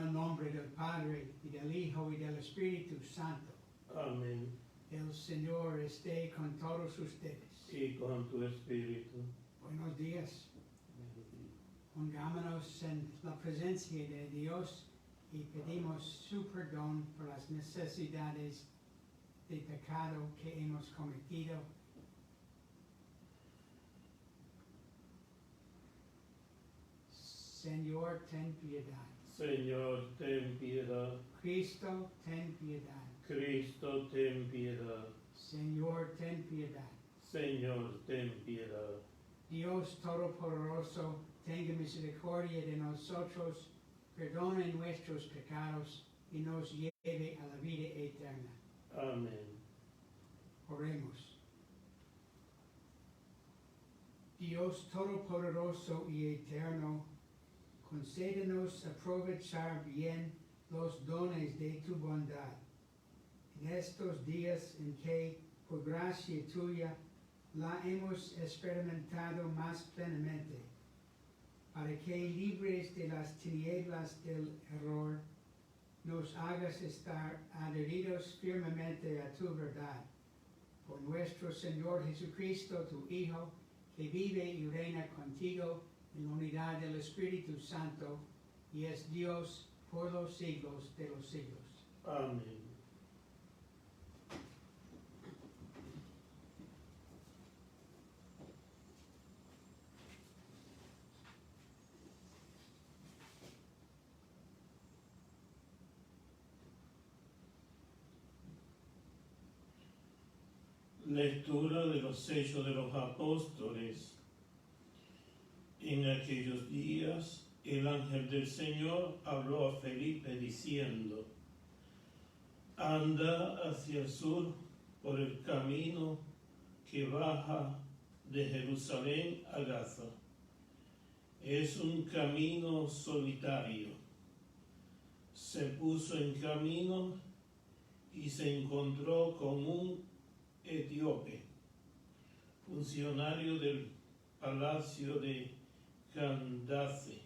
el nombre del Padre, y del Hijo, y del Espíritu Santo. Amén. El Señor esté con todos ustedes. Y con tu espíritu. Buenos días. Pongámonos en la presencia de Dios y pedimos su perdón por las necesidades de pecado que hemos cometido. Señor, ten piedad. Señor, ten piedad. Cristo, ten piedad. Cristo, ten piedad. Señor, ten piedad. Señor, ten piedad. Dios Todopoderoso, tenga misericordia de nosotros, perdone nuestros pecados y nos lleve a la vida eterna. Amén. Oremos. Dios Todopoderoso y Eterno, concédenos aprovechar bien los dones de tu bondad. En estos días en que, por gracia tuya, la hemos experimentado más plenamente, para que, libres de las tinieblas del error, nos hagas estar adheridos firmemente a tu verdad. Por nuestro Señor Jesucristo, tu Hijo, que vive y reina contigo en la unidad del Espíritu Santo, y es Dios por los siglos de los siglos. Amén. Lectura de los Hechos de los Apóstoles. En aquellos días el ángel del Señor habló a Felipe diciendo: anda hacia el sur por el camino que baja de Jerusalén a Gaza. Es un camino solitario. Se puso en camino y se encontró con un etíope, funcionario del palacio de Candace,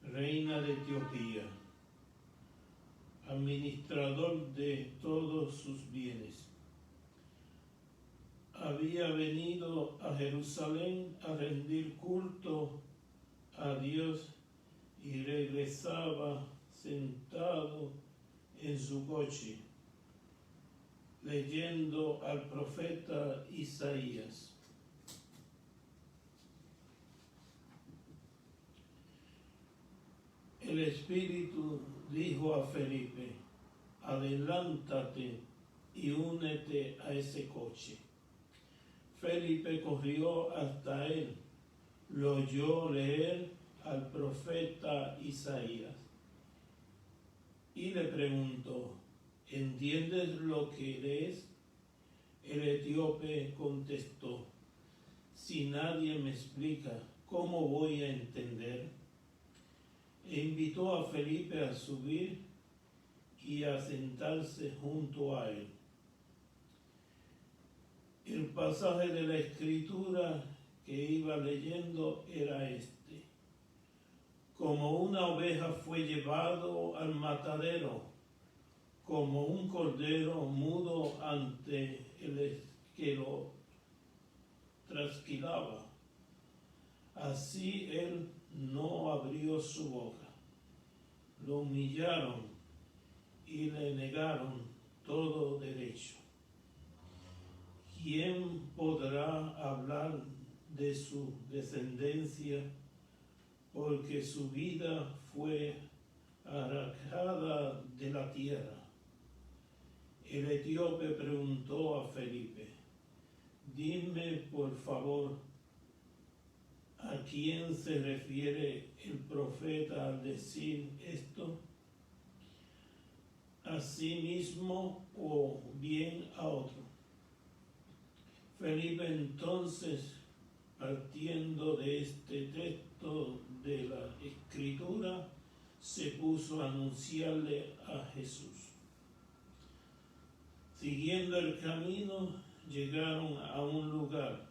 reina de Etiopía, administrador de todos sus bienes. Había venido a Jerusalén a rendir culto a Dios y regresaba sentado en su coche, leyendo al profeta Isaías. El Espíritu dijo a Felipe: adelántate y únete a ese coche. Felipe corrió hasta él, lo oyó leer al profeta Isaías y le preguntó: ¿entiendes lo que lees? El etíope contestó: si nadie me explica, ¿cómo voy a entender? E invitó a Felipe a subir y a sentarse junto a él. El pasaje de la Escritura que iba leyendo era este: como una oveja fue llevado al matadero, como un cordero mudo ante el que lo trasquilaba, así él no abrió su boca. Lo humillaron y le negaron todo derecho. ¿Quién podrá hablar de su descendencia? Porque su vida fue arrancada de la tierra. El etíope preguntó a Felipe: dime por favor, ¿a quién se refiere el profeta al decir esto? ¿A sí mismo o bien a otro? Felipe entonces, partiendo de este texto de la Escritura, se puso a anunciarle a Jesús. Siguiendo el camino, llegaron a un lugar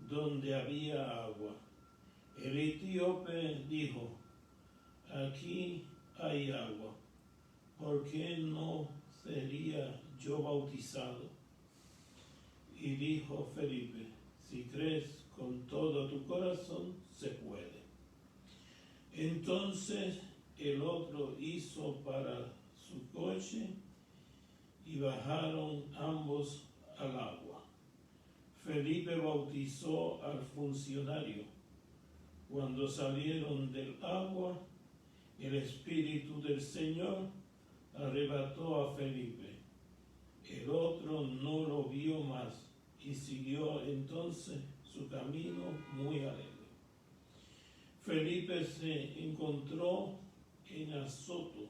donde había agua. El etíope dijo: aquí hay agua, ¿por qué no sería yo bautizado? Y dijo Felipe, si crees con todo tu corazón, se puede. Entonces el otro hizo para su coche y bajaron ambos al agua. Felipe bautizó al funcionario. Cuando salieron del agua, el Espíritu del Señor arrebató a Felipe. El otro no lo vio más y siguió entonces su camino muy alegre. Felipe se encontró en Azoto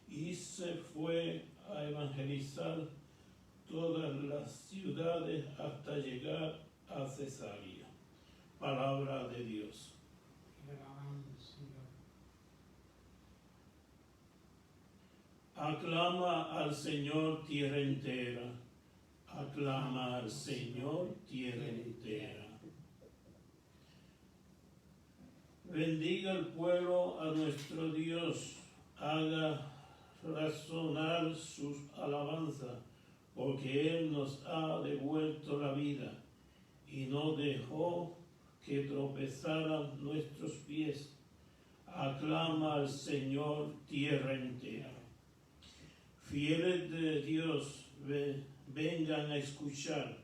y se fue a evangelizar todas las ciudades hasta llegar a Cesarea. Palabra de Dios. Aclama al Señor tierra entera. Aclama al Señor tierra entera. Bendiga el pueblo a nuestro Dios. Haga razonar sus alabanzas, porque Él nos ha devuelto la vida y no dejó que tropezaran nuestros pies. Aclama al Señor tierra entera. Fieles de Dios, vengan a escuchar.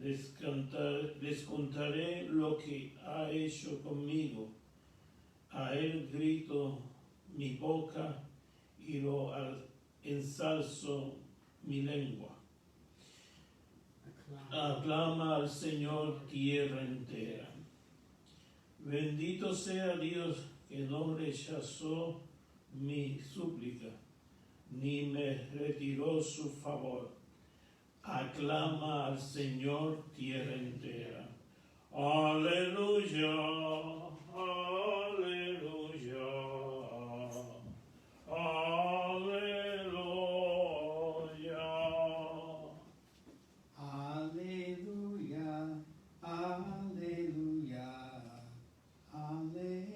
Les contaré lo que ha hecho conmigo. A Él grito mi boca y lo ensalzo mi lengua. Aclama al Señor tierra entera. Bendito sea Dios que no rechazó mi súplica, ni me retiró su favor. Aclama al Señor tierra entera. Aleluya, aleluya, aleluya. Aleluya, aleluya, aleluya.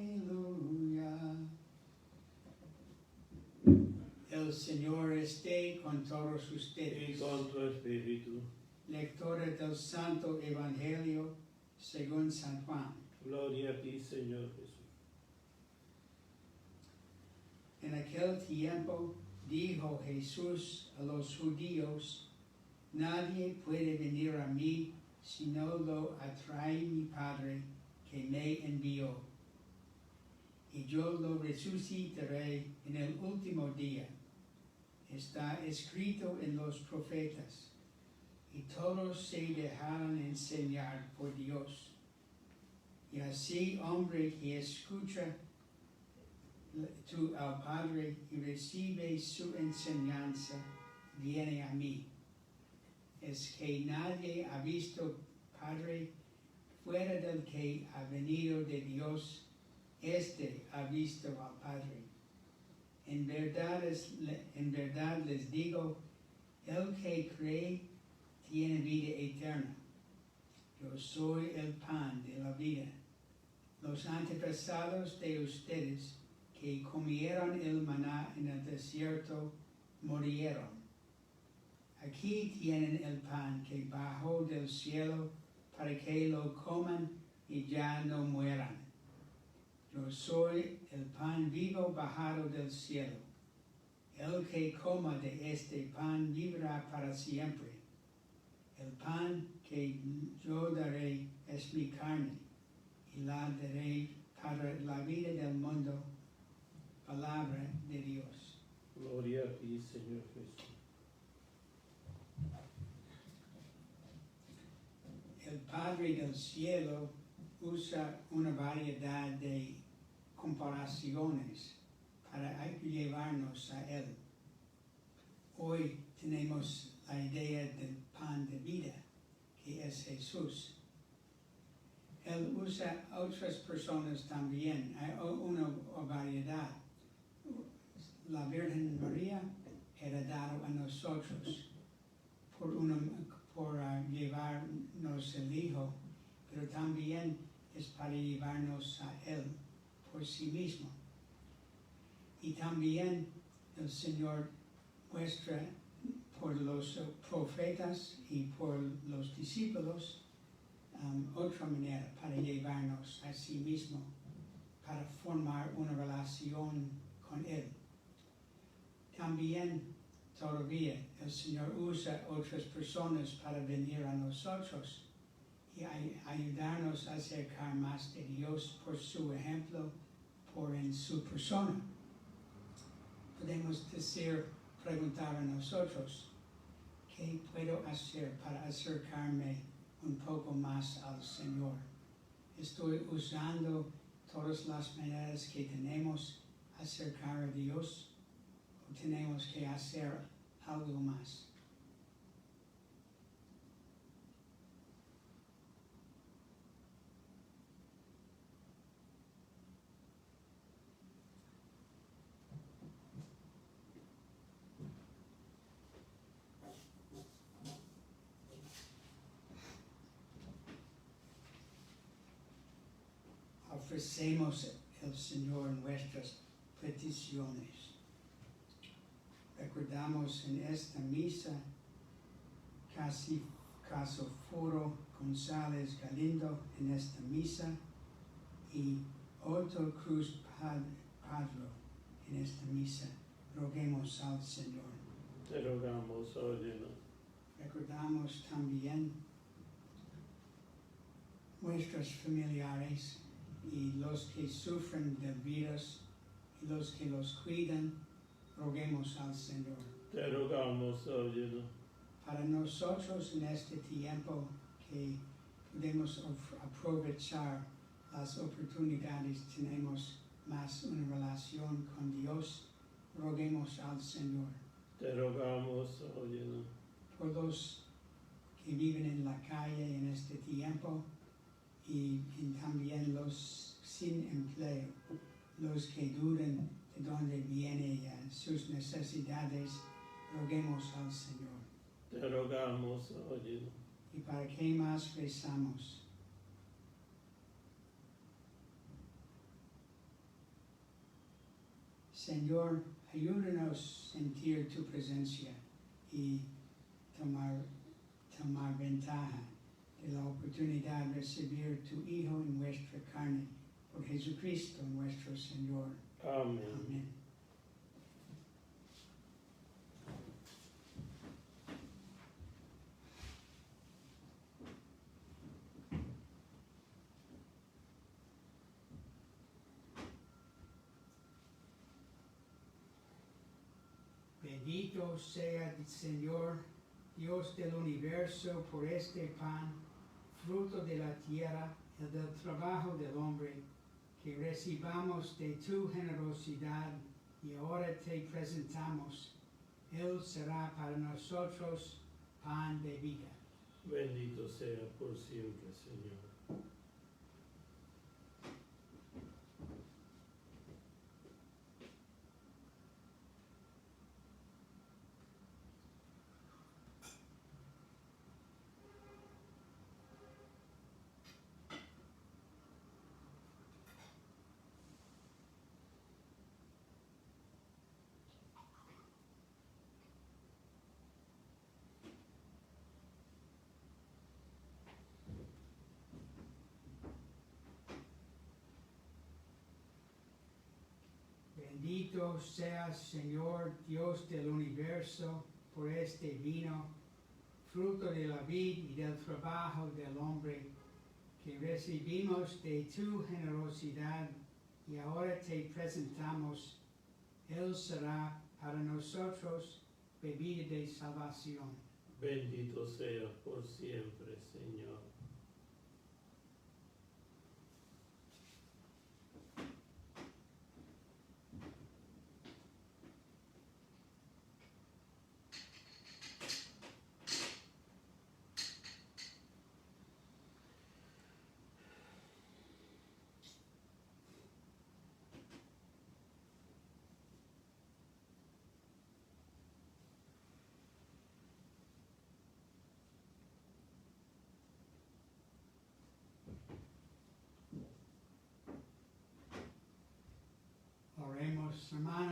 El Señor esté con todos Y ustedes. con tu espíritu. Lectura del Santo Evangelio según San Juan. Gloria a ti, Señor Jesús. En aquel tiempo dijo Jesús a los judíos, nadie puede venir a mí si no lo atrae mi Padre que me envió. Y yo lo resucitaré en el último día. Está escrito en los profetas, y todos se dejarán enseñar por Dios. Y así, hombre que escucha al Padre y recibe su enseñanza, viene a mí. Es que nadie ha visto Padre fuera del que ha venido de Dios. Este ha visto al Padre. En verdad les digo, el que cree tiene vida eterna. Yo soy el pan de la vida. Los antepasados de ustedes que comieron el maná en el desierto murieron. Aquí tienen el pan que bajó del cielo para que lo coman y ya no mueran. Yo soy el pan vivo bajado del cielo. El que coma de este pan vivirá para siempre. El pan que yo daré es mi carne, y la daré para la vida del mundo. Palabra de Dios. Gloria a ti, Señor Jesús. El Padre del cielo usa una variedad de comparaciones para llevarnos a Él. Hoy tenemos la idea del pan de vida, que es Jesús. Él usa a otras personas también, hay una variedad. La Virgen María era dado a nosotros por llevarnos el Hijo, pero también es para llevarnos a Él por sí mismo. Y también el Señor muestra por los profetas y por los discípulos otra manera para llevarnos a sí mismo, para formar una relación con Él. También todavía el Señor usa otras personas para venir a nosotros y ayudarnos a acercar más de Dios por su ejemplo, por en su persona. Podemos preguntar a nosotros, ¿qué puedo hacer para acercarme un poco más al Señor? ¿Estoy usando todas las maneras que tenemos acercar a Dios o tenemos que hacer algo más? Ofrecemos al Señor nuestras peticiones. Recordamos en esta misa Casoforo González Galindo en esta misa y Otto Cruz Padro en esta misa. Roguemos al Señor. Te rogamos, óyenos. Recordamos también nuestros familiares y los que sufren del virus y los que los cuidan, roguemos al Señor. Te rogamos, óyenos. Para nosotros en este tiempo que podemos aprovechar las oportunidades, tenemos más una relación con Dios, roguemos al Señor. Te rogamos, óyenos. Por los que viven en la calle en este tiempo y también los sin empleo, los que dudan de dónde vienen sus necesidades, roguemos al Señor. Te rogamos, óyenos. ¿Y para qué más rezamos? Señor, ayúdanos a sentir tu presencia y tomar ventaja de la oportunidad de recibir tu Hijo en nuestra carne, por Jesucristo nuestro Señor. Amén. Amén. Bendito sea el Señor, Dios del universo, por este pan, fruto de la tierra y del trabajo del hombre, que recibamos de tu generosidad y ahora te presentamos. Él será para nosotros pan de vida. Bendito sea por siempre, Señor. Bendito seas, Señor, Dios del universo, por este vino, fruto de la vid y del trabajo del hombre, que recibimos de tu generosidad y ahora te presentamos. Él será para nosotros bebida de salvación. Bendito seas por siempre, Señor.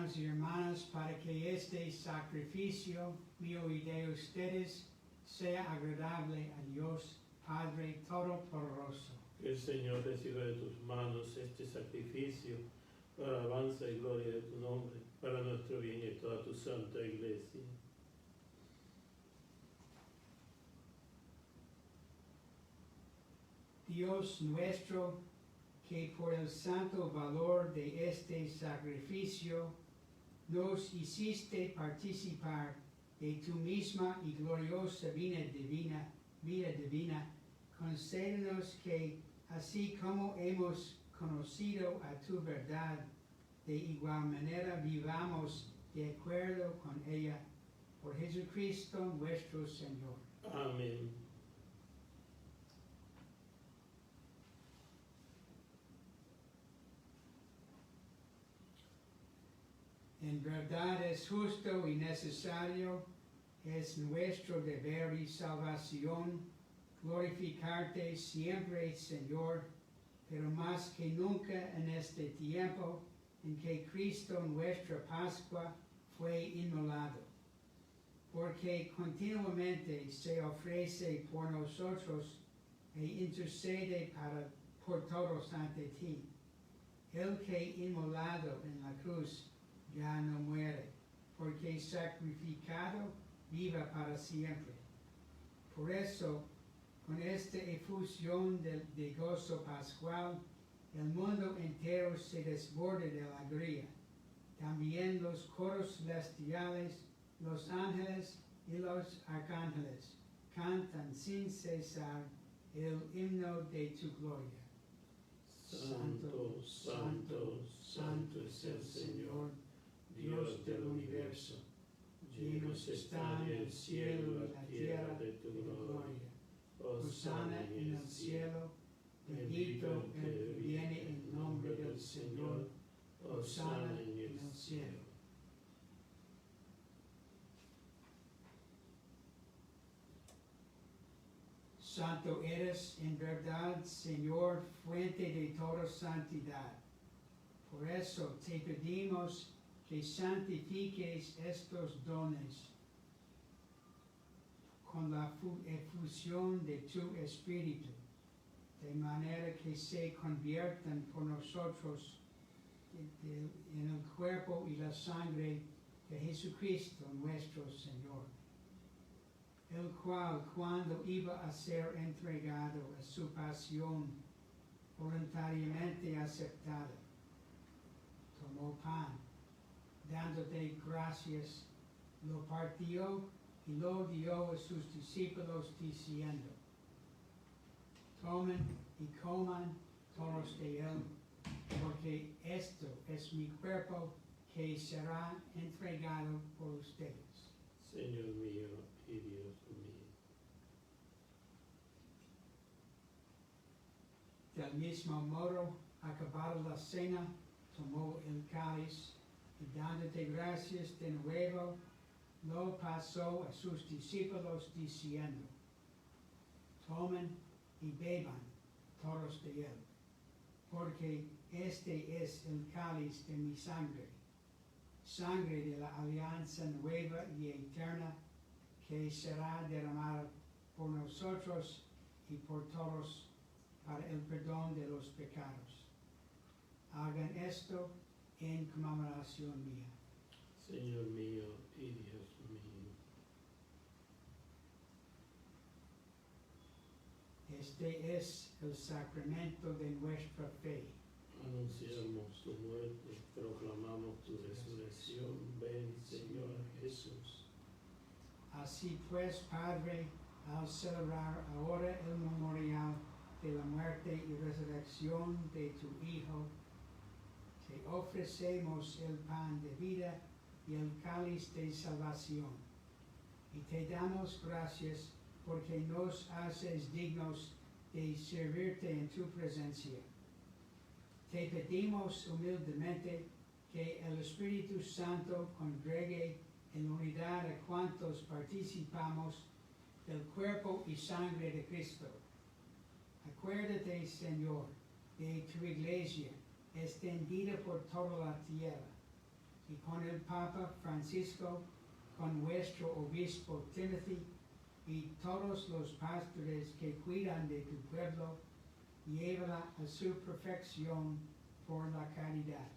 hermanos y hermanas, para que este sacrificio mío y de ustedes sea agradable a Dios Padre Todopoderoso. Que el Señor reciba de tus manos este sacrificio para alabanza y gloria de tu nombre, para nuestro bien y toda tu santa iglesia. Dios nuestro, que por el santo valor de este sacrificio nos hiciste participar de tu misma y gloriosa vida divina, concédenos que, así como hemos conocido a tu verdad, de igual manera vivamos de acuerdo con ella, por Jesucristo nuestro Señor. Amén. En verdad es justo y necesario, es nuestro deber y salvación glorificarte siempre, Señor, pero más que nunca en este tiempo en que Cristo, nuestra Pascua, fue inmolado, porque continuamente se ofrece por nosotros e intercede por todos ante ti. El que inmolado en la cruz ya no muere, porque sacrificado viva para siempre. Por eso, con esta efusión de gozo pascual, el mundo entero se desborda de alegría. También los coros celestiales, los ángeles y los arcángeles cantan sin cesar el himno de tu gloria. Santo, santo, santo es el Señor, Dios del universo. Llenos están el cielo y la tierra de tu gloria. Hosana en el cielo, bendito el que viene en nombre del Señor. Hosana en el cielo. Santo eres en verdad, Señor, fuente de toda santidad. Por eso te pedimos que santifiques estos dones con la efusión de tu Espíritu, de manera que se conviertan por nosotros en el cuerpo y la sangre de Jesucristo nuestro Señor, el cual, cuando iba a ser entregado a su pasión voluntariamente aceptada, tomó pan, dándote gracias, lo partió y lo dio a sus discípulos diciendo: tomen y coman todos de él, porque esto es mi cuerpo que será entregado por ustedes. Señor mío y Dios mío. Del mismo modo, acabada la cena, tomó el cáliz y dándote gracias de nuevo, lo pasó a sus discípulos diciendo: tomen y beban todos de él, porque este es el cáliz de mi sangre, sangre de la alianza nueva y eterna, que será derramada por nosotros y por todos para el perdón de los pecados. Hagan esto en conmemoración mía. Señor mío y Dios mío. Este es el sacramento de nuestra fe. Anunciamos tu muerte, proclamamos tu resurrección. Ven, Señor Jesús. Así pues, Padre, al celebrar ahora el memorial de la muerte y resurrección de tu Hijo, te ofrecemos el pan de vida y el cáliz de salvación. Y te damos gracias porque nos haces dignos de servirte en tu presencia. Te pedimos humildemente que el Espíritu Santo congregue en unidad a cuantos participamos del cuerpo y sangre de Cristo. Acuérdate, Señor, de tu iglesia extendida por toda la tierra y con el Papa Francisco, con nuestro obispo Timothy y todos los pastores que cuidan de tu pueblo, llévala a su perfección por la caridad.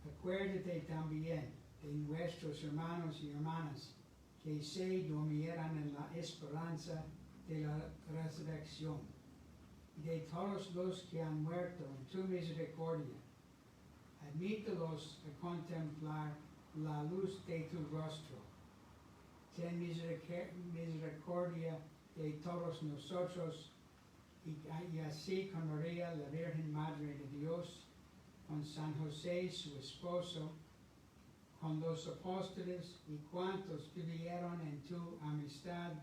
Acuérdate también de nuestros hermanos y hermanas que se durmieran en la esperanza de la resurrección, y de todos los que han muerto en tu misericordia. Admítelos a contemplar la luz de tu rostro. Ten misericordia de todos nosotros, y así con María, la Virgen Madre de Dios, con San José, su esposo, con los apóstoles y cuantos vivieron en tu amistad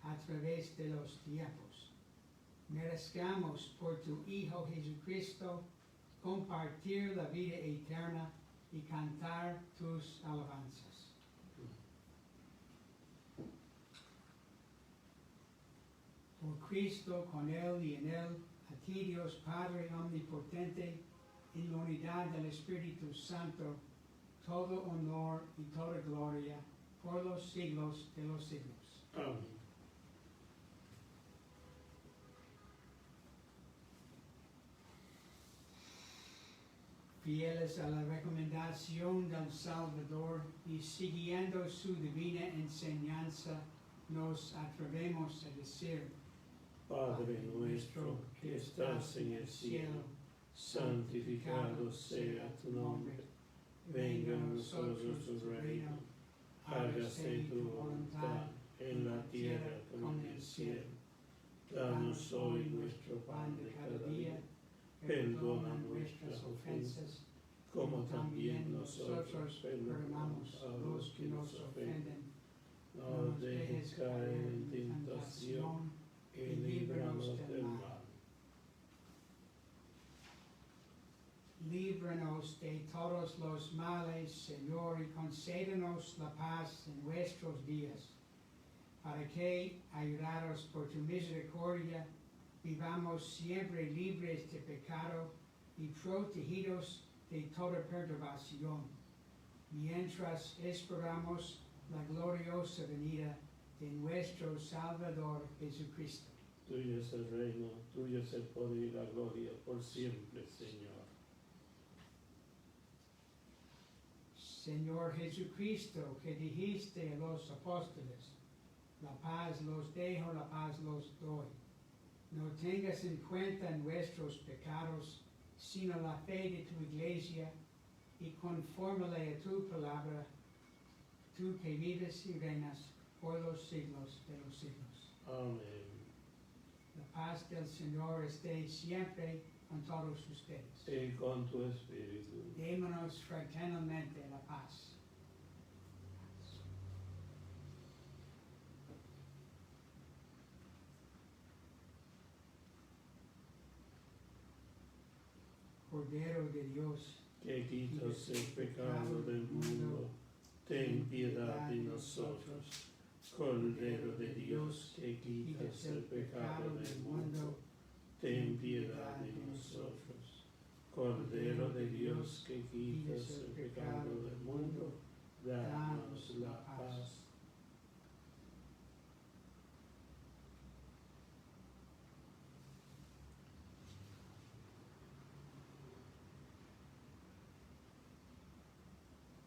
a través de los tiempos. Merezcamos por tu Hijo Jesucristo compartir la vida eterna y cantar tus alabanzas. Por Cristo, con Él y en Él, a ti Dios Padre omnipotente, en la unidad del Espíritu Santo, todo honor y toda gloria por los siglos de los siglos. Amén. Fieles a la recomendación del Salvador y siguiendo su divina enseñanza, nos atrevemos a decir: Padre nuestro que estás en el cielo, santificado sea tu nombre. Venga a nosotros tu reino. Hágase tu voluntad en la tierra como en el cielo. Danos hoy nuestro pan de cada día. Perdona nuestras ofensas, como también nosotros perdonamos a los que nos ofenden. No nos dejes caer en tentación y líbranos del mal. Líbranos de todos los males, Señor, y concédenos la paz en nuestros días, para que, ayudados por tu misericordia, vivamos siempre libres de pecado y protegidos de toda perturbación, mientras esperamos la gloriosa venida de nuestro Salvador Jesucristo. Tuyo es el reino, tuyo es el poder y la gloria por siempre, Señor. Señor Jesucristo, que dijiste a los apóstoles: la paz los dejo, la paz los doy. No tengas en cuenta nuestros pecados, sino la fe de tu iglesia, y confórmale a tu palabra, tú que vives y reinas por los siglos de los siglos. Amén. La paz del Señor esté siempre con todos ustedes. Y con tu espíritu. Démonos fraternalmente la paz. Cordero de Dios, Que quitas el pecado del mundo, ten piedad de nosotros. Cordero de Dios, que quitas el pecado del mundo, ten piedad de nosotros. Cordero de Dios, que quitas el pecado del mundo, danos la paz.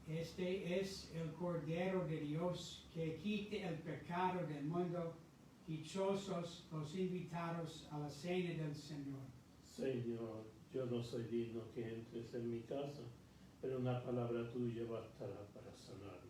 Este es el Cordero de Dios que quite el pecado del mundo. Dichosos los invitados a la cena del Señor. Señor, yo no soy digno que entres en mi casa, pero una palabra tuya bastará para sanarme.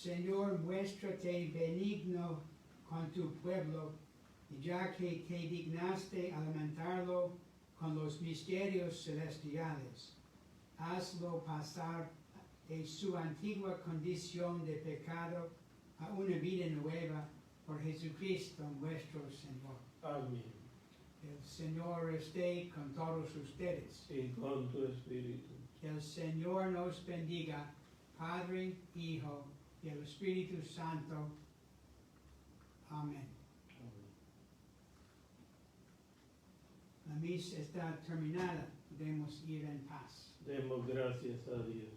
Señor, muéstrate benigno con tu pueblo, y ya que te dignaste alimentarlo con los misterios celestiales, hazlo pasar de su antigua condición de pecado a una vida nueva por Jesucristo nuestro Señor. Amén. El Señor esté con todos ustedes. Y con tu espíritu. Que el Señor nos bendiga, Padre, Hijo y el Espíritu Santo. Amén. La misa está terminada. Podemos ir en paz. Demos gracias a Dios.